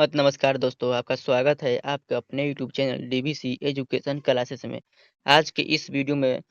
नमस्कार दोस्तों, आपका स्वागत है आपके अपने YouTube channel DBC education classes में। आज के इस वीडियो में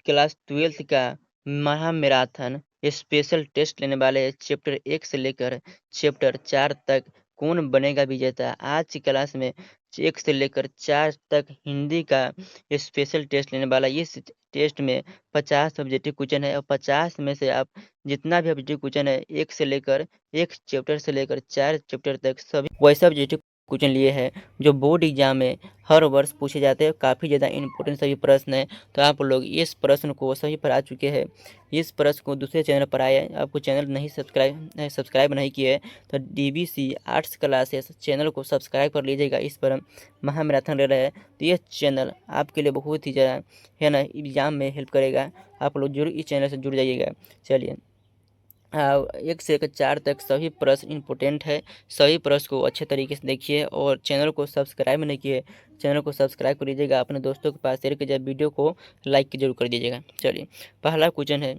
क्लास 12th का महा मैराथन स्पेशल टेस्ट लेने वाले हैं। चैप्टर 1 से लेकर चैप्टर 4 तक कौन बनेगा विजेता। आज की क्लास में 1 से लेकर 4 तक हिंदी का स्पेशल टेस्ट लेने वाला है। इस टेस्ट में 50 ऑब्जेक्टिव क्वेश्चन है और 50 में से आप जितना भी ऑब्जेक्टिव क्वेश्चन है 1 से लेकर 1 चैप्टर से लेकर 4 चैप्टर तक सभी वैसे ऑब्जेक्टिव क्वेश्चन लिए हैं जो बोर्ड एग्जाम में हर वर्ष पूछे जाते हैं। काफ़ी ज़्यादा इंपॉर्टेंट सभी प्रश्न हैं, तो आप लोग इस प्रश्न को सभी पर आ चुके हैं। इस प्रश्न को दूसरे चैनल पर आए, आपको चैनल नहीं सब्सक्राइब नहीं किए तो डीबीसी आर्ट्स क्लासेस चैनल को सब्सक्राइब कर लीजिएगा। इस पर हम महामैराथन ले रहे हैं, तो ये चैनल आपके लिए बहुत ही ज़्यादा है ना एग्जाम में हेल्प करेगा। आप लोग जरूर इस चैनल से जुड़ जाइएगा। चलिए 1 से लेकर 4 तक सभी प्रश्न इम्पोर्टेंट है। सभी प्रश्न को अच्छे तरीके से देखिए और चैनल को सब्सक्राइब नहीं किए, चैनल को सब्सक्राइब कर लीजिएगा। अपने दोस्तों के पास शेयर कीजिए, वीडियो को लाइक जरूर कर दीजिएगा। चलिए पहला क्वेश्चन है,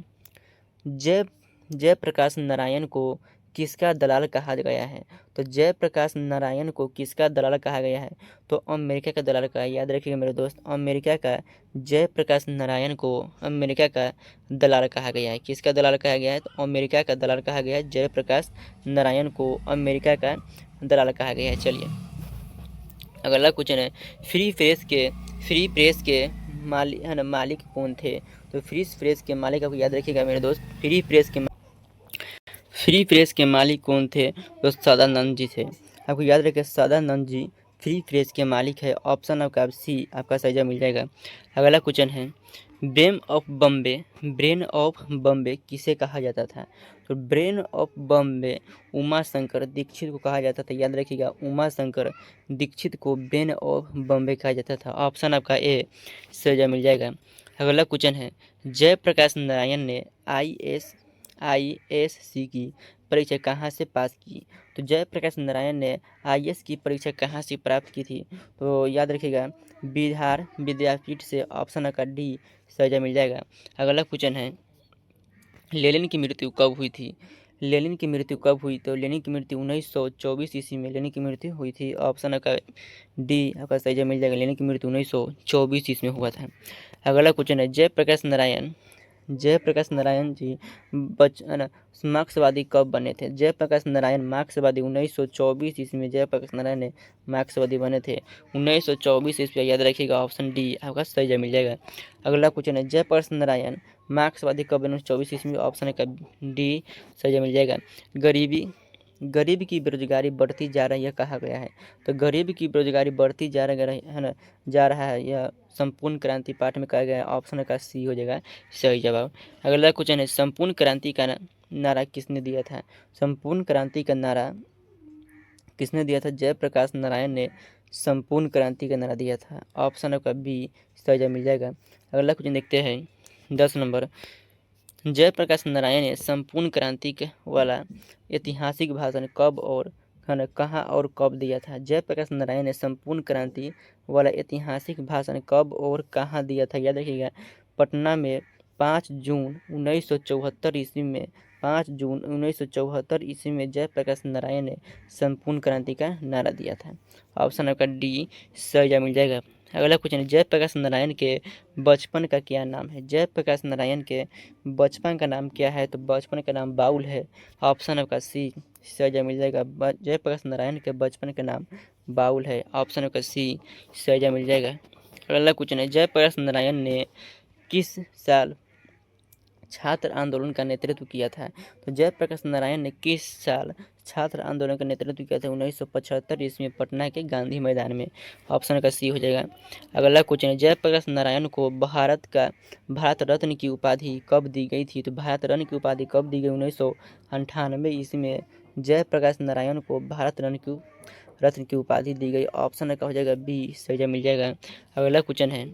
जय जयप्रकाश नारायण को किसका दलाल कहा गया है। तो जयप्रकाश नारायण को किसका दलाल कहा गया है, तो अमेरिका का दलाल कहा। याद रखिएगा मेरे दोस्त, अमेरिका का जयप्रकाश नारायण को अमेरिका का दलाल कहा गया है। किसका दलाल कहा गया है, तो अमेरिका का दलाल कहा गया है। जयप्रकाश नारायण को अमेरिका का दलाल कहा गया है। चलिए अगला क्वेश्चन है, फ्री प्रेस के मालिक कौन थे। तो फ्री प्रेस के मालिक आपको याद रखिएगा मेरे दोस्त, फ्री प्रेस के मालिक कौन थे, तो सदानंद जी थे। आपको याद रखिए सदानंद जी फ्री प्रेस के मालिक है। ऑप्शन आपका सी आपका सही जवाब मिल जाएगा। अगला क्वेश्चन है, ब्रेन ऑफ बम्बे किसे कहा जाता था। तो ब्रेन ऑफ बम्बे उमा शंकर दीक्षित को कहा जाता था। याद रखिएगा उमा शंकर दीक्षित को ब्रेन ऑफ बम्बे कहा जाता था। ऑप्शन आपका ए सही जवाब मिल जाएगा। अगला क्वेश्चन है, जयप्रकाश नारायण ने आईएएससी की परीक्षा कहाँ से पास की। तो जयप्रकाश नारायण ने आईएएस की परीक्षा कहाँ से प्राप्त की थी, तो याद रखिएगा बिहार विद्यापीठ से। ऑप्शन का डी सही जवाब मिल जाएगा। अगला क्वेश्चन है, लेनिन की मृत्यु कब हुई थी। लेनिन की मृत्यु कब हुई, तो लेनिन की मृत्यु 1924 ईस्वी में लेनिन की मृत्यु हुई थी। ऑप्शन का डी आपका सही जवाब मिल जाएगा। लेनिन की मृत्यु 1924 ईस्वी में हुआ था। अगला क्वेश्चन है, जयप्रकाश नारायण जी मार्क्सवादी कब बने थे। जयप्रकाश नारायण मार्क्सवादी 1924 ईस्वी में जयप्रकाश नारायण ने मार्क्सवादी बने थे। 1924 ईस्वी याद रखिएगा। ऑप्शन डी आपका सही जवाब मिल जाएगा। अगला क्वेश्चन है, जयप्रकाश नारायण मार्क्सवादी कब बने 1924 ईस्वी में। ऑप्शन का डी सही जवाब मिल जाएगा। गरीबी की बेरोजगारी बढ़ती जा रही है कहा गया है। तो गरीबी की बेरोजगारी बढ़ती जा रही है ना, जा रहा है, यह संपूर्ण क्रांति पाठ में कहा गया है। ऑप्शन का सी हो जाएगा सही जवाब। अगला क्वेश्चन है, संपूर्ण क्रांति का नारा किसने दिया था। संपूर्ण क्रांति का नारा किसने दिया था, जयप्रकाश नारायण ने संपूर्ण क्रांति का नारा दिया था। ऑप्शन आपका बी सही जवाब मिल जाएगा। अगला क्वेश्चन देखते हैं 10 नंबर, जयप्रकाश नारायण ने संपूर्ण क्रांति वाला ऐतिहासिक भाषण कब और कहाँ और कब दिया था। जयप्रकाश नारायण ने संपूर्ण क्रांति वाला ऐतिहासिक भाषण कब और कहाँ दिया था। याद रखिएगा पटना में 5 जून 1974 ईस्वी में 5 जून 1974 ईस्वी में जयप्रकाश नारायण ने संपूर्ण क्रांति का नारा दिया था। ऑप्शन आपका डी सही जवाब मिल जाएगा। अगला क्वेश्चन है, जयप्रकाश नारायण के बचपन का क्या नाम है। जयप्रकाश नारायण के बचपन का नाम क्या है, तो बचपन का नाम बाउल है। ऑप्शन आपका सी सही जवाब मिल जाएगा। जयप्रकाश नारायण के बचपन का नाम बाउल है। ऑप्शन आपका सी सही जवाब मिल जाएगा। अगला क्वेश्चन है, जयप्रकाश नारायण ने किस साल छात्र आंदोलन का नेतृत्व किया था। तो जयप्रकाश नारायण ने किस साल छात्र आंदोलन का नेतृत्व किया था। 1975 ईस्वी में पटना के गांधी मैदान में। ऑप्शन का सी हो जाएगा। अगला क्वेश्चन है, जयप्रकाश नारायण को भारत रत्न की उपाधि कब दी गई थी। तो भारत रत्न की उपाधि कब दी गई, 1998 ईस्वी में जयप्रकाश नारायण को भारत रत्न की उपाधि दी गई। ऑप्शन का हो जाएगा बी सही जवाब मिल जाएगा। अगला क्वेश्चन है,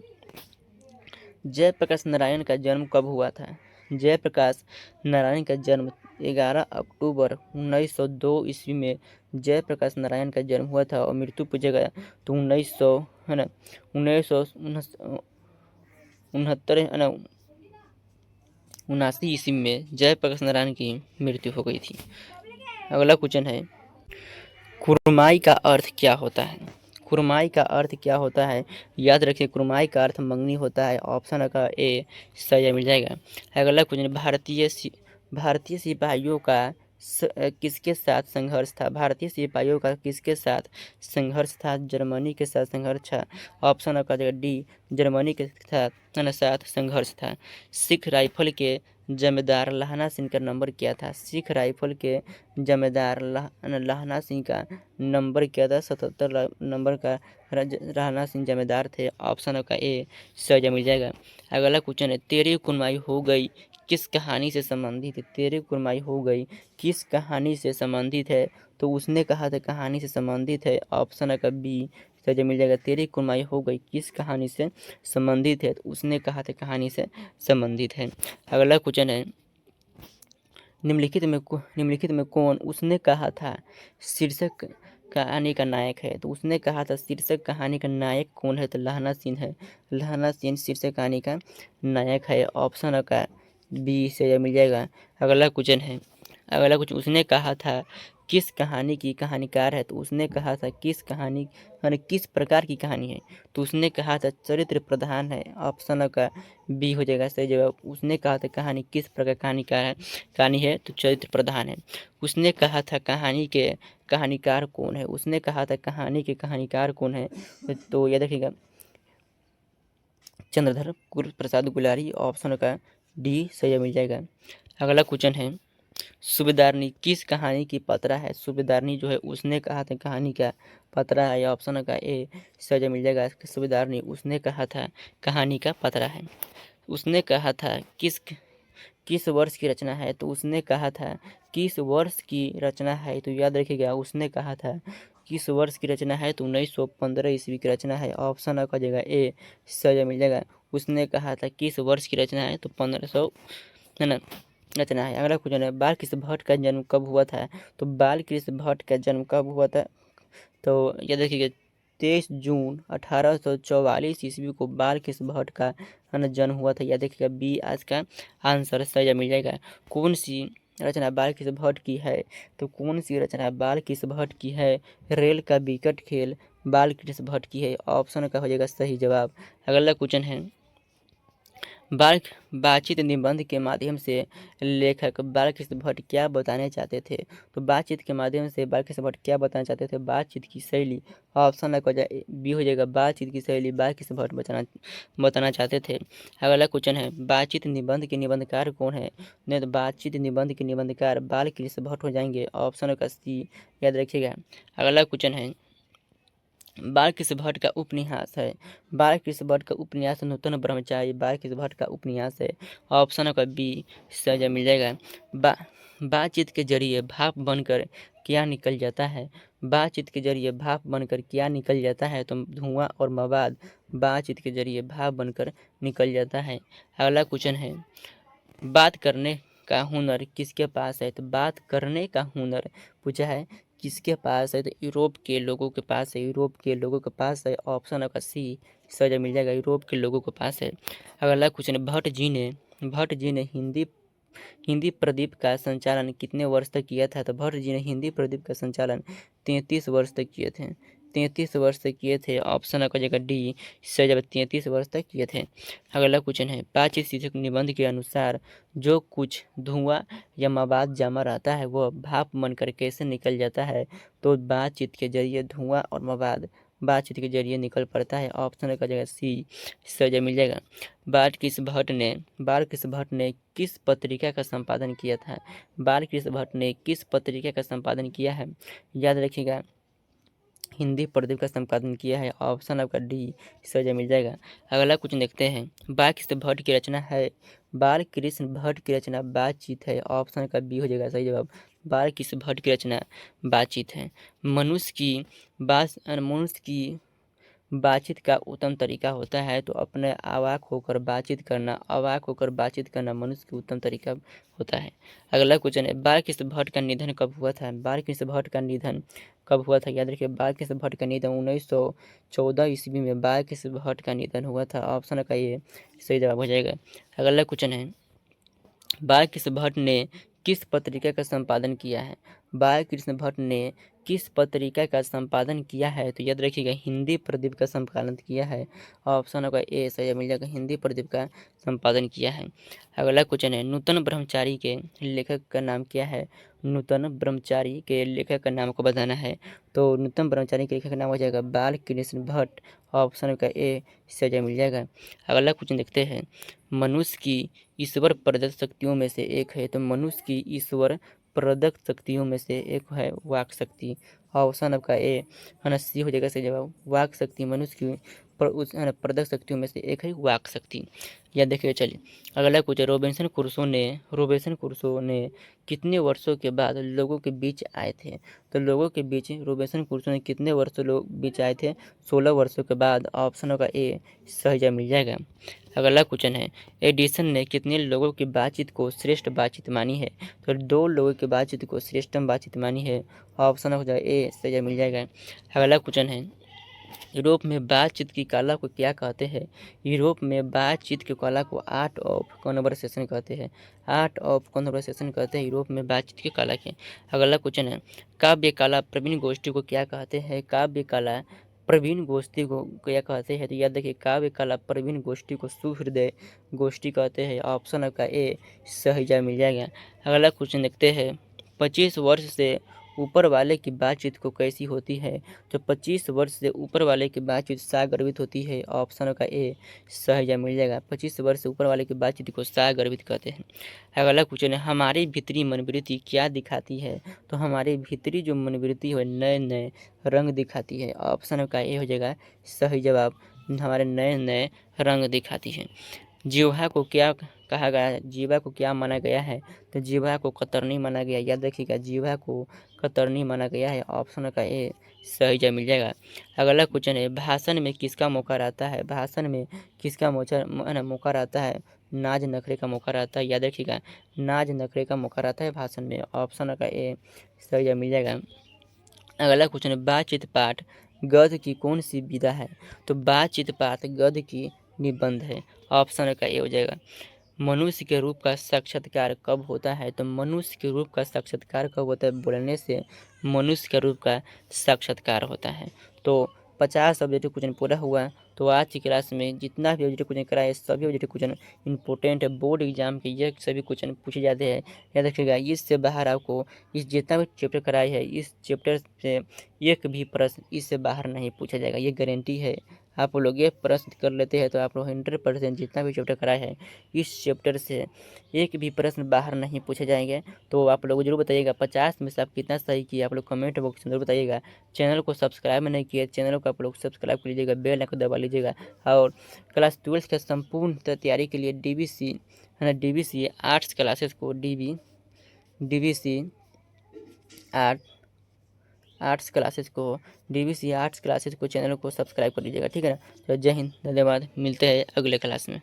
जयप्रकाश नारायण का जन्म कब हुआ था। जयप्रकाश नारायण का जन्म 11 अक्टूबर 1902 ईस्वी में जयप्रकाश नारायण का जन्म हुआ था और मृत्यु पूछेगा तो 1979 ईस्वी में जयप्रकाश नारायण की मृत्यु हो गई थी। अगला क्वेश्चन है, कुरमाई का अर्थ क्या होता है? कुरमाई का अर्थ क्या होता है? याद रखिए, कुरमाई का अर्थ मंगनी होता है। ऑप्शन का ए सही मिल जाएगा। अगला क्वेश्चन, भारतीय सिपाहियों का किसके साथ संघर्ष था? भारतीय सिपाहियों का किसके साथ संघर्ष था? जर्मनी के साथ संघर्ष था। ऑप्शन का डी जर्मनी के साथ संघर्ष था। सिख राइफल के जमेदार लाहना सिंह का नंबर क्या था? सिख राइफल के जमेदार लाहना सिंह का नंबर क्या था? 77 नंबर का लाहना सिंह जमेदार थे। ऑप्शन का ए सही मिल जाएगा। अगला क्वेश्चन है, तेरी कुरमाई हो गई किस कहानी से संबंधित है? तेरी कुरमाई हो गई किस कहानी से संबंधित है? तो उसने कहा था कहानी से संबंधित है। ऑप्शन का बी सही मिल जाएगा। तेरी कुरमाई हो गई किस कहानी से संबंधित है? तो उसने कहा था कहानी से संबंधित है। अगला क्वेश्चन है, निम्नलिखित में कौन उसने कहा था शीर्षक कहानी का नायक है? तो उसने कहा था शीर्षक कहानी का नायक कौन है? तो लाहना सिंह है। लाहना सिंह शीर्षक कहानी का नायक है। ऑप्शन का बी से मिल जाएगा। अगला कुछ उसने कहा था किस कहानी की कहानीकार है? तो उसने कहा था किस कहानी यानी किस प्रकार की कहानी है? तो उसने कहा था चरित्र प्रधान है। ऑप्शन का बी हो जाएगा सही जवाब। उसने कहा था कहानी किस प्रकार कहानी है तो चरित्र प्रधान है। उसने कहा था कहानी के कहानीकार कौन है? उसने कहा था कहानी के कहानीकार कौन है? तो यह देखिएगा चंद्रधर प्रसाद गुलारी। ऑप्शन का डी सही मिल जाएगा। अगला क्वेश्चन है, सूबेदारनी किस कहानी की पतरा है? सूबेदारनी जो है उसने कहा था कहानी का पतरा है। ऑप्शन का ए सही मिल जाएगा। सूबेदारनी उसने कहा था कहानी का पतरा है। उसने कहा था किस वर्ष की रचना है? तो उसने कहा था किस वर्ष की रचना है? तो याद रखिएगा उसने कहा था किस वर्ष की रचना है? तो 1915 ईस्वी की रचना है। ऑप्शन का जगह ए सही मिल जाएगा। उसने कहा था किस वर्ष की रचना है? तो 1500 है ना रचना है। अगला क्वेश्चन है, बाल कृष्ण भट्ट का जन्म कब हुआ था? तो बाल कृष्ण भट्ट का जन्म कब हुआ था? तो यह देखिए 23 जून 1844 ईस्वी को बाल कृष्ण भट्ट का जन्म हुआ था। यह देखिएगा बी आज का आंसर सही मिल जाएगा। कौन सी रचना बाल कृष्ण भट्ट की है? तो कौन सी रचना बाल कृष्ण भट्ट की है? रेल का विकट खेल बाल कृष्ण भट्ट की है। ऑप्शन का हो जाएगा सही जवाब। अगला क्वेश्चन है, बातचीत निबंध के माध्यम से लेखक बालकृष्ण भट्ट क्या बताने चाहते थे? तो बातचीत के माध्यम से बालकृष्ण भट्ट क्या बताना चाहते थे? बातचीत की शैली। ऑप्शन का बी हो जाएगा। बातचीत की शैली बालकृष्ण भट्ट बताना चाहते थे। अगला क्वेश्चन है, बातचीत निबंध के निबंधकार कौन है? नहीं तो बातचीत निबंध के निबंधकार बालकृष्ण भट्ट हो जाएंगे। ऑप्शन का सी याद रखिएगा। अगला क्वेश्चन है, बालकृष्ण भट्ट का उपन्यास है। बालकृष्ण भट्ट का उपन्यास नूतन ब्रह्मचारी बालकृष्ण भट्ट का उपन्यास है। ऑप्शन का बी सही मिल जाएगा। बातचीत के जरिए भाप बनकर क्या निकल जाता है? बातचीत के जरिए भाप बनकर क्या निकल जाता है? तो धुआं और मवाद बातचीत के जरिए भाप बनकर निकल जाता है। अगला क्वेश्चन है, बात करने का हुनर किसके पास है? तो बात करने का हुनर पूछा है किसके पास है? तो यूरोप के लोगों के पास है। यूरोप के लोगों के पास है। ऑप्शन आपका सी सही मिल जाएगा। यूरोप के लोगों के पास है। अगला क्वेश्चन, भट्ट जी ने हिंदी प्रदीप का संचालन कितने वर्ष तक किया था? तो भट्ट जी ने हिंदी प्रदीप का संचालन 33 वर्ष तक किए थे। 33 वर्ष तक किए थे। ऑप्शन का जगह डी सही जवाब। 33 वर्ष तक किए थे। अगला क्वेश्चन है, बातचीत शीर्षक निबंध के अनुसार जो कुछ धुआं या मवाद जमा रहता है वह भाप बनकर कैसे निकल जाता है? तो बातचीत के जरिए धुआं और मवाद बातचीत के जरिए निकल पड़ता है। ऑप्शन का जगह सी सही मिल जाएगा। बालकृष्ण भट्ट ने किस पत्रिका का संपादन किया था? बालकृष्ण भट्ट ने किस पत्रिका का संपादन किया है? याद रखिएगा हिंदी प्रदीप का संपादन किया है। ऑप्शन आपका डी सही मिल जाएगा। अगला कुछ देखते हैं, बालकृष्ण भट्ट की रचना है। बालकृष्ण भट्ट की रचना बातचीत है। ऑप्शन का बी हो जाएगा सही जवाब। बालकृष्ण भट्ट की रचना बातचीत है। मनुष्य की बातचीत का उत्तम तरीका होता है। तो अपने अवाक होकर बातचीत करना मनुष्य की उत्तम तरीका होता है। अगला क्वेश्चन है, बालकृष्ण भट्ट का निधन कब हुआ था? बालकृष्ण भट्ट का निधन कब हुआ था? याद रखिए बालकृष्ण भट्ट का निधन 1914 ईस्वी में बालकृष्ण भट्ट का निधन हुआ था। ऑप्शन का ये सही जवाब हो जाएगा। अगला क्वेश्चन है, बालकृष्ण भट्ट ने किस पत्रिका का संपादन किया है? बालकृष्ण भट्ट ने किस पत्रिका का संपादन किया है? तो याद रखिएगा हिंदी प्रदीप का संपादन किया है। ऑप्शन होगा ए सही मिल जाएगा, हिंदी प्रदीप का संपादन किया है। अगला क्वेश्चन है नूतन ब्रह्मचारी के लेखक का नाम क्या है? नूतन ब्रह्मचारी के लेखक का नाम को बताना है। तो नूतन ब्रह्मचारी के लेखक का नाम हो जाएगा बाल कृष्ण भट्ट। ऑप्शन का ए सही मिल जाएगा। अगला क्वेश्चन देखते हैं मनुष्य की ईश्वर प्रदत्त शक्तियों में से एक है। तो मनुष्य की ईश्वर प्रदत्त शक्तियों में से एक है वाक शक्ति। ऑप्शन आपका ए है ना सी हो जाएगा सही जवाब। वाक शक्ति मनुष्य की प्रदत्त शक्तियों में से एक है वाक शक्ति। या देखिए चलिए अगला कुछ रॉबिन्सन क्रूसो ने कितने वर्षों के बाद लोगों के बीच आए थे? तो लोगों के बीच रॉबिन्सन क्रूसो ने कितने वर्षों लोग बीच आए थे? 16 वर्षों के बाद। ऑप्शन होगा ए सही जवाब मिल जाएगा। अगला क्वेश्चन है एडिसन ने कितने लोगों की बातचीत को श्रेष्ठ बातचीत मानी है? तो 2 लोगों की बातचीत को श्रेष्ठतम बातचीत मानी है। ऑप्शन हो जाएगा ए सही जवाब मिल जाएगा। अगला क्वेश्चन है यूरोप में बातचीत की कला को क्या कहते हैं? यूरोप में बातचीत की कला को आर्ट ऑफ कन्वर्सेशन कहते हैं। आर्ट ऑफ कन्वर्सेशन कहते हैं यूरोप में बातचीत की कला के। अगला क्वेश्चन है काव्य कला प्रवीण गोष्ठी को क्या कहते हैं? काव्य कला प्रवीण गोष्ठी को क्या कहते हैं? तो याद रखिए काव्य कला प्रवीण गोष्ठी को सुहृदय गोष्ठी कहते हैं। ऑप्शन आपका ए सही जवाब मिल जाएगा। अगला क्वेश्चन देखते हैं 25 वर्ष से ऊपर वाले की बातचीत को कैसी होती है? तो 25 वर्ष से ऊपर वाले की बातचीत सागर्भित होती है। ऑप्शन का ए सही जवाब मिल जाएगा। 25 वर्ष से ऊपर वाले की बातचीत को सागर्भित कहते हैं। अगला क्वेश्चन है हमारी भीतरी मनोवृत्ति क्या दिखाती है? तो हमारी भीतरी जो मनोवृत्ति है नए नए रंग दिखाती है। ऑप्शन का ए हो जाएगा सही जवाब। हमारे नए नए रंग दिखाती है। जिह्वा को क्या कहा गया है? जिह्वा को क्या माना गया है? तो जिह्वा को कतरनी माना गया। याद रखिएगा जिह्वा को कतरनी माना गया है। ऑप्शन का ए सही जवाब मिल जाएगा। अगला क्वेश्चन है भाषण में किसका मौका रहता है? भाषण में किसका मौका रहता है? नाज नखरे का मौका रहता है। याद रखिएगा नाज नखरे का मौका रहता है भाषण में। ऑप्शन का ए सही जवाब मिल जाएगा। अगला क्वेश्चन है बातचीत पाठ गद्य की कौन सी विधा है? तो बातचीत पाठ गद्य की निबंध है। ऑप्शन का ए हो जाएगा। मनुष्य के रूप का साक्षात्कार कब होता है? तो मनुष्य के रूप का साक्षात्कार कब होता है? बोलने से मनुष्य के रूप का साक्षात्कार होता है। तो 50 ऑब्जेक्टिव क्वेश्चन पूरा हुआ। तो आज की क्लास में जितना भी ऑब्जेक्टिव क्वेश्चन कराए सभी ऑब्जेक्टिव क्वेश्चन इंपॉर्टेंट है। बोर्ड एग्जाम के ये सभी क्वेश्चन पूछे जाते हैं। याद रखिएगा इससे बाहर आपको इस जितना भी चैप्टर कराए है इस चैप्टर से एक भी प्रश्न इससे बाहर नहीं पूछा जाएगा, ये गारंटी है। आप लोग ये प्रश्न कर लेते हैं तो आप लोग 100% जितना भी चैप्टर कराए है इस चैप्टर से एक भी प्रश्न बाहर नहीं पूछे जाएंगे। तो आप लोग जरूर बताइएगा 50 में से आप कितना सही किए आप लोग कमेंट बॉक्स में जरूर बताइएगा। चैनल को सब्सक्राइब नहीं किए चैनल को आप लोग सब्सक्राइब कर लीजिएगा, बेल आइकन दबा लीजिएगा। और क्लास 12 के संपूर्ण तैयारी के लिए DVC है ना DVC आर्ट्स क्लासेस को DVC आर्ट्स क्लासेस को DVC आर्ट्स क्लासेस को चैनल को सब्सक्राइब कर लीजिएगा। ठीक है ना। तो जय हिंद, धन्यवाद, मिलते हैं अगले क्लास में।